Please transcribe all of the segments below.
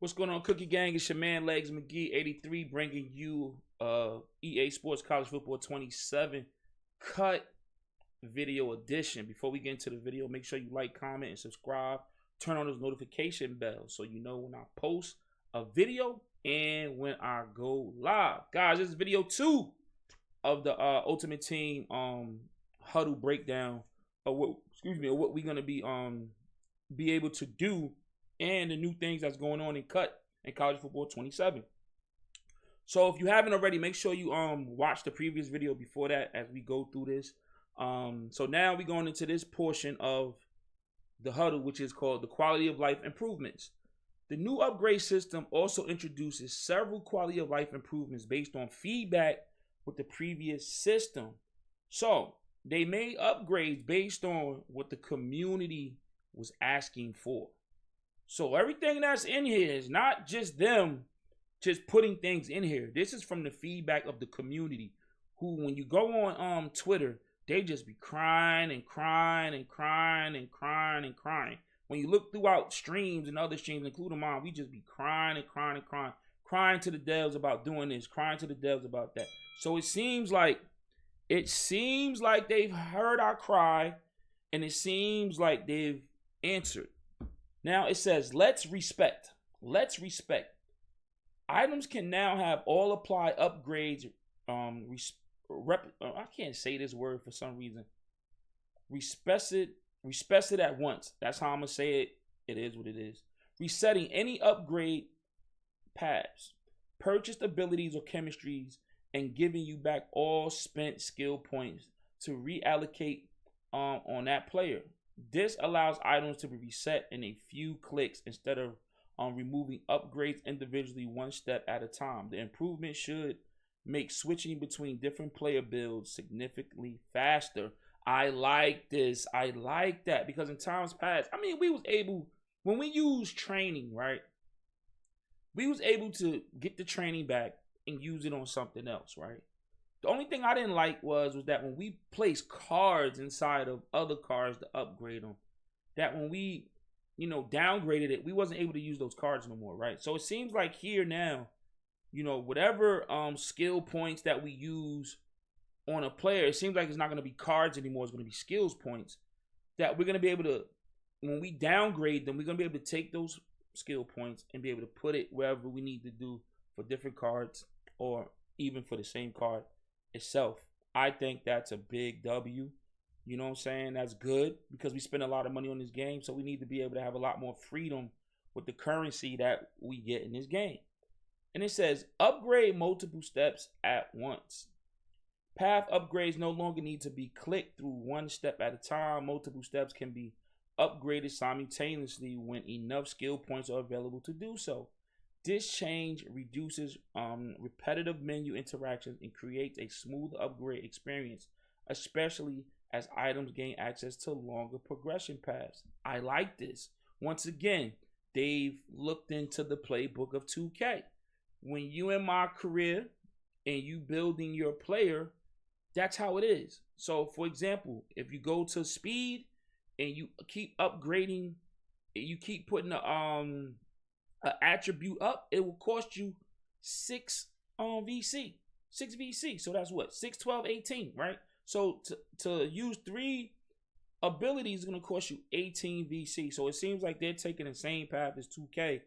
What's going on, Cookie Gang? It's your man Legs McGee, 83, bringing you EA Sports College Football 27 cut video edition. Before we get into the video, make sure you like, comment, and subscribe. Turn on those notification bells so you know when I post a video and when I go live. Guys, this is video 2 of the Ultimate Team huddle breakdown of what we're gonna be able to do and the new things that's going on in cut in college football 27. So if you haven't already, make sure you watch the previous video before that as we go through this. So now we're going into this portion of the huddle, which is called the quality of life improvements. The new upgrade system also introduces several quality of life improvements based on feedback with the previous system. So they made upgrades based on what the community was asking for. So everything that's in here is not just them just putting things in here. This is from the feedback of the community, who, when you go on Twitter, they just be crying and crying and crying and crying and crying. When you look throughout streams and other streams, including mine, we just be crying and crying and crying, crying to the devs about doing this, crying to the devs about that. So it seems like they've heard our cry, and it seems like they've answered. Now it says, let's respect. Items can now have all apply upgrades. I can't say this word for some reason. Respect it at once. That's how I'm gonna say it. It is what it is. Resetting any upgrade paths, purchased abilities or chemistries, and giving you back all spent skill points to reallocate on that player. This allows items to be reset in a few clicks instead of removing upgrades individually one step at a time. The improvement should make switching between different player builds significantly faster. I like this. I like that, because in times past, I mean, we was able, when we used training, right? We was able to get the training back and use it on something else, right? The only thing I didn't like was that when we placed cards inside of other cards to upgrade them, that when we, downgraded it, we wasn't able to use those cards no more, right? So it seems like here now, whatever skill points that we use on a player, it seems like it's not going to be cards anymore. It's going to be skills points that we're going to be able to, when we downgrade them, we're going to be able to take those skill points and be able to put it wherever we need to do for different cards or even for the same card itself. I think that's a big W. You know what I'm saying? That's good, because we spend a lot of money on this game, so we need to be able to have a lot more freedom with the currency that we get in this game. And it says upgrade multiple steps at once. Path upgrades no longer need to be clicked through one step at a time. Multiple steps can be upgraded simultaneously when enough skill points are available to do so. This change reduces repetitive menu interactions and creates a smooth upgrade experience, especially as items gain access to longer progression paths. I like this. Once again, they've looked into the playbook of 2K. When you in my career and you building your player, that's how it is. So, for example, if you go to speed and you keep upgrading, you keep putting an attribute up, it will cost you 6 VC. So that's what? 6, 12, 18, right? So to use 3 abilities is going to cost you 18 VC. So it seems like they're taking the same path as 2K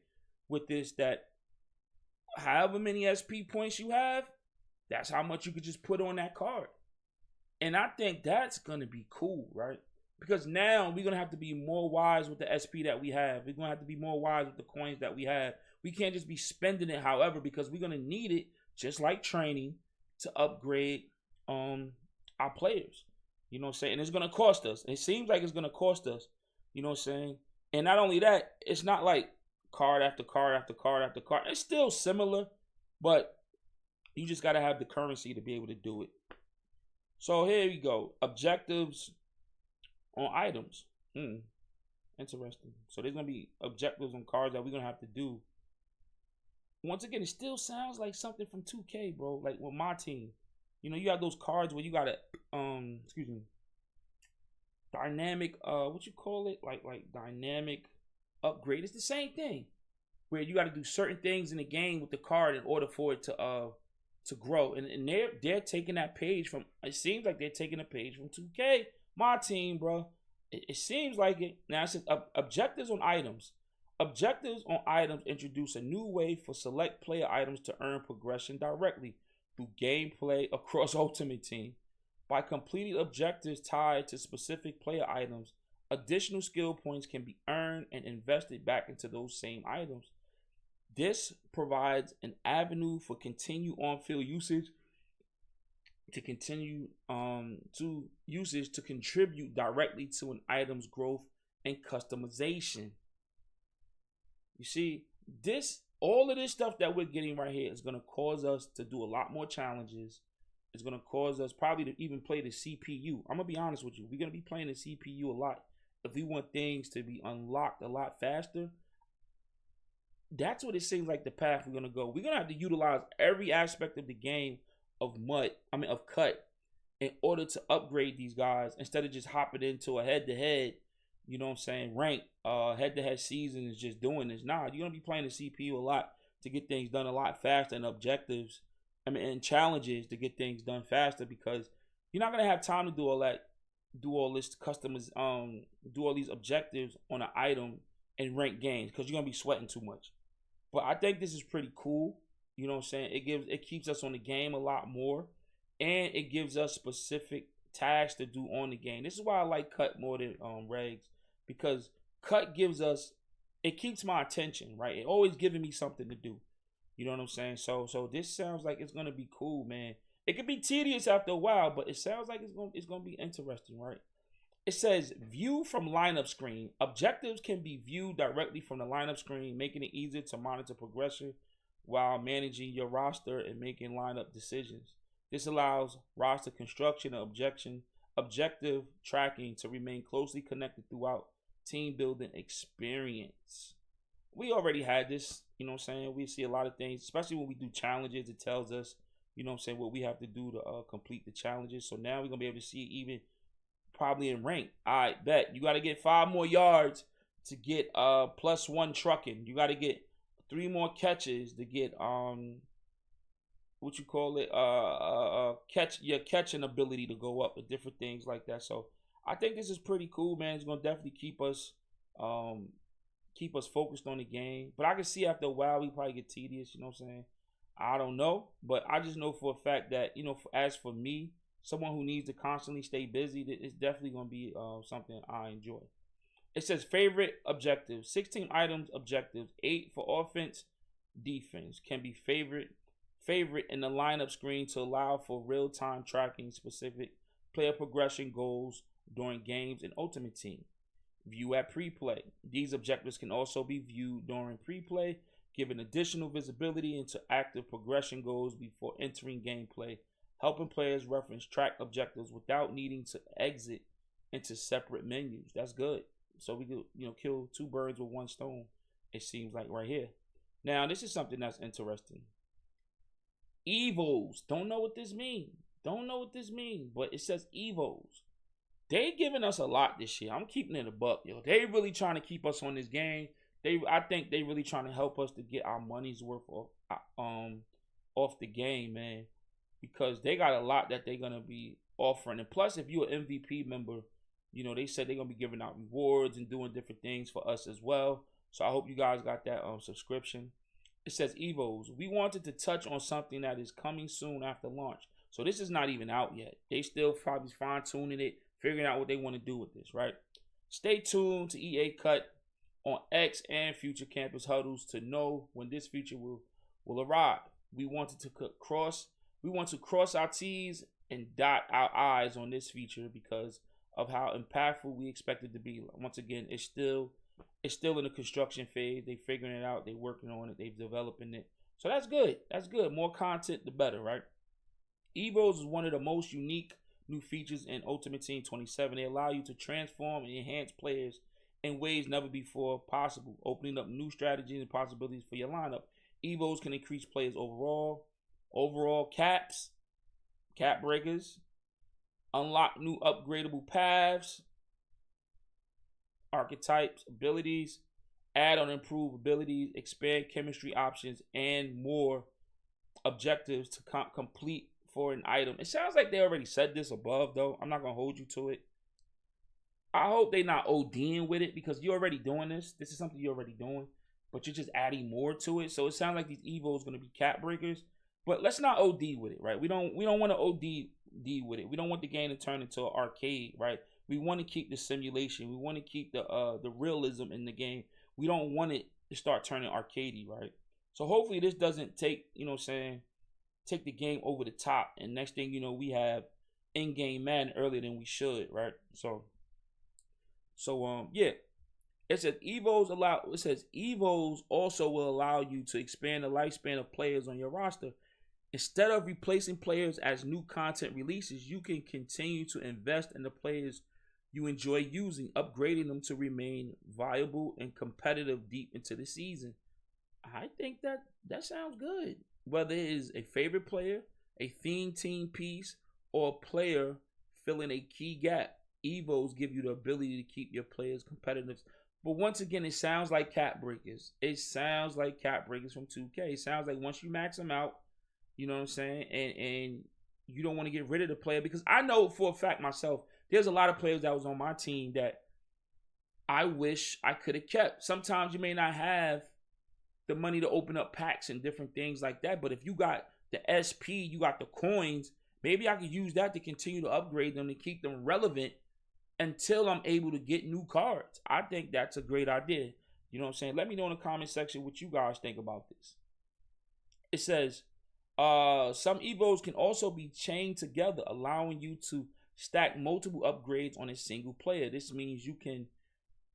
with this, that however many SP points you have, that's how much you could just put on that card. And I think that's going to be cool, right? Because now we're going to have to be more wise with the SP that we have. We're going to have to be more wise with the coins that we have. We can't just be spending it, however, because we're going to need it, just like training, to upgrade our players. You know what I'm saying? And it's going to cost us. It seems like it's going to cost us. You know what I'm saying? And not only that, it's not like card after card after card after card. It's still similar, but you just got to have the currency to be able to do it. So here we go. Objectives on items. Interesting. So there's going to be objectives on cards that we're going to have to do. Once again, it still sounds like something from 2K, bro. Like with my team. You have those cards where you got to, dynamic, what you call it? Like dynamic upgrade. It's the same thing. where you got to do certain things in the game with the card in order for it to grow. And they're taking that page from. It seems like they're taking a page from 2K. My team, bro. It seems like it. Now it says objectives on items. Objectives on items introduce a new way for select player items to earn progression directly through gameplay across Ultimate Team. By completing objectives tied to specific player items, additional skill points can be earned and invested back into those same items. This provides an avenue for continued on-field usage to contribute directly to an item's growth and customization. You see, all of this stuff that we're getting right here is going to cause us to do a lot more challenges. It's going to cause us probably to even play the CPU. I'm going to be honest with you. We're going to be playing the CPU a lot. If we want things to be unlocked a lot faster, that's what it seems like the path we're going to go. We're going to have to utilize every aspect of the game of cut in order to upgrade these guys instead of just hopping into a head-to-head, you know what I'm saying, rank, head-to-head season is just doing this. Nah, you're going to be playing the CPU a lot to get things done a lot faster and objectives, and challenges to get things done faster because you're not going to have time to do all that, do all this customers, do all these objectives on an item and rank games because you're going to be sweating too much. But I think this is pretty cool. You know what I'm saying? It keeps us on the game a lot more, and it gives us specific tasks to do on the game. This is why I like cut more than regs, because cut gives us, it keeps my attention, right? It always giving me something to do. You know what I'm saying? So this sounds like it's gonna be cool, man. It could be tedious after a while, but it sounds like it's gonna be interesting, right? It says view from lineup screen. Objectives can be viewed directly from the lineup screen, making it easier to monitor progression while managing your roster and making lineup decisions. This allows roster construction and objective tracking to remain closely connected throughout team building experience. We already had this, you know what I'm saying? We see a lot of things, especially when we do challenges. It tells us, you know what I'm saying, what we have to do to complete the challenges. So now we're going to be able to see it even probably in rank. All right, bet. You got to get 5 more yards to get +1 trucking. You got to get 3 more catches to get your catching ability to go up, with different things like that. So I think this is pretty cool, man. It's gonna definitely keep us focused on the game. But I can see after a while we probably get tedious, you know what I'm saying? I don't know, but I just know for a fact that, you know, as for me, someone who needs to constantly stay busy, it's definitely gonna be something I enjoy. It says favorite objectives, 16 items objectives, 8 for offense, defense can be favorite in the lineup screen to allow for real-time tracking specific player progression goals during games in Ultimate Team. View at pre-play. These objectives can also be viewed during pre-play, giving additional visibility into active progression goals before entering gameplay, helping players reference track objectives without needing to exit into separate menus. That's good. So we could, you know, kill 2 birds with 1 stone, it seems like right here. Now, this is something that's interesting. Evos. Don't know what this means. But it says Evos. They giving us a lot this year. I'm keeping it a buck, yo. They really trying to keep us on this game. I think they really trying to help us to get our money's worth off the game, man. Because they got a lot that they're gonna be offering. And plus, if you're an MVP member, you know, they said they're going to be giving out rewards and doing different things for us as well. So I hope you guys got that subscription. It says Evos. We wanted to touch on something that is coming soon after launch. So this is not even out yet. They still probably fine-tuning it, figuring out what they want to do with this, right? Stay tuned to EA Cut on X and future campus huddles to know when this feature will arrive. We want to cross our T's and dot our I's on this feature because of how impactful we expect it to be. Once again, it's still in the construction phase. They figuring it out. They working on it. They've developing it. So that's good. That's good. More content, the better, right? Evos is one of the most unique new features in Ultimate Team 27. They allow you to transform and enhance players in ways never before possible, opening up new strategies and possibilities for your lineup. Evos can increase players overall caps, cap breakers, unlock new upgradable paths, archetypes, abilities, add on improved abilities, expand chemistry options, and more objectives to complete for an item. It sounds like they already said this above, though. I'm not gonna hold you to it. I hope they not ODing with it, because you're already doing this. This is something you're already doing, but you're just adding more to it. So it sounds like these Evos gonna be cap breakers. But let's not OD with it, right? We don't want to OD with it. We don't want the game to turn into an arcade, right? We want to keep the simulation. We want to keep the realism in the game. We don't want it to start turning arcadey, right? So hopefully this doesn't take, you know what I'm saying, take the game over the top. And next thing you know, we have in-game Madden earlier than we should, right? So yeah. It says Evos also will allow you to expand the lifespan of players on your roster. Instead of replacing players as new content releases, you can continue to invest in the players you enjoy using, upgrading them to remain viable and competitive deep into the season. I think that sounds good. Whether it is a favorite player, a theme team piece, or a player filling a key gap, Evos give you the ability to keep your players competitive. But once again, it sounds like cap breakers. It sounds like cap breakers from 2K. It sounds like once you max them out, you know what I'm saying, and you don't want to get rid of the player, because I know for a fact myself, there's a lot of players that was on my team that I wish I could have kept. Sometimes you may not have the money to open up packs and different things like that, but if you got the SP, you got the coins, maybe I could use that to continue to upgrade them, to keep them relevant until I'm able to get new cards. I think that's a great idea. You know what I'm saying? Let me know in the comment section what you guys think about this. It says, some Evos can also be chained together, allowing you to stack multiple upgrades on a single player. This means you can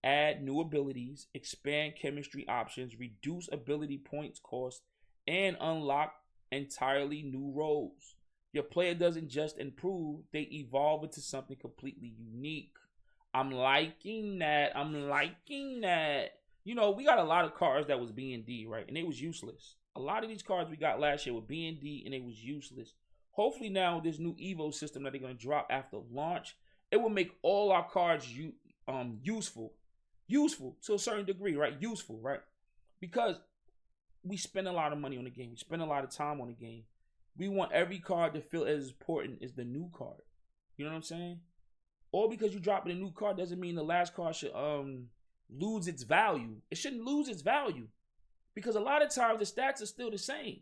add new abilities, expand chemistry options, reduce ability points cost, and unlock entirely new roles. Your player doesn't just improve, they evolve into something completely unique. I'm liking that. You know, we got a lot of cards that was B&D, right? And it was useless. A lot of these cards we got last year were B&D and it was useless. Hopefully now this new Evo system that they're going to drop after launch, it will make all our cards useful. Useful to a certain degree, right? Useful, right? Because we spend a lot of money on the game. We spend a lot of time on the game. We want every card to feel as important as the new card. You know what I'm saying? Or because you drop in a new card doesn't mean the last card should lose its value. It shouldn't lose its value, because a lot of times the stats are still the same,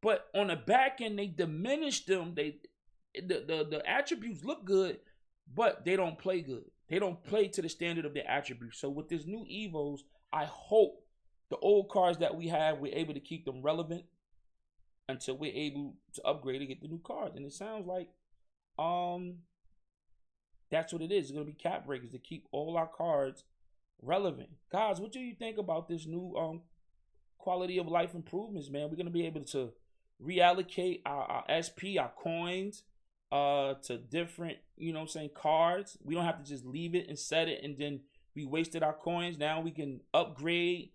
but on the back end they diminish them. The attributes look good, but they don't play good. They don't play to the standard of their attributes. So with this new Evos, I hope the old cards that we have, we're able to keep them relevant until we're able to upgrade and get the new cards. And it sounds like that's what it is. It's going to be cap breakers to keep all our cards relevant. Guys, what do you think about this new quality of life improvements, man? We're going to be able to reallocate our SP, our coins, to different, you know what I'm saying, cards. We don't have to just leave it and set it and then we wasted our coins. Now we can upgrade,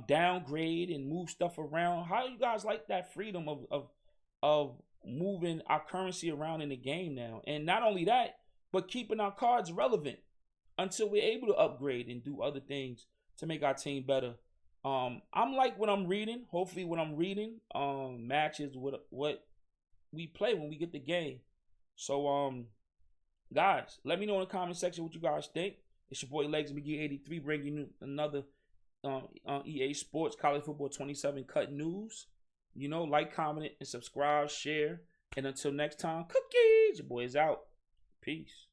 downgrade, and move stuff around. How do you guys like that freedom of moving our currency around in the game now? And not only that, but keeping our cards relevant until we're able to upgrade and do other things to make our team better. I'm like what I'm reading. Hopefully what I'm reading matches what we play when we get the game. So guys, let me know in the comment section what you guys think. It's your boy Legs McGee83 bringing you another EA Sports College Football 27 Cut News. You know, like, comment, and subscribe, share. And until next time, cookies. Your boy is out. Peace.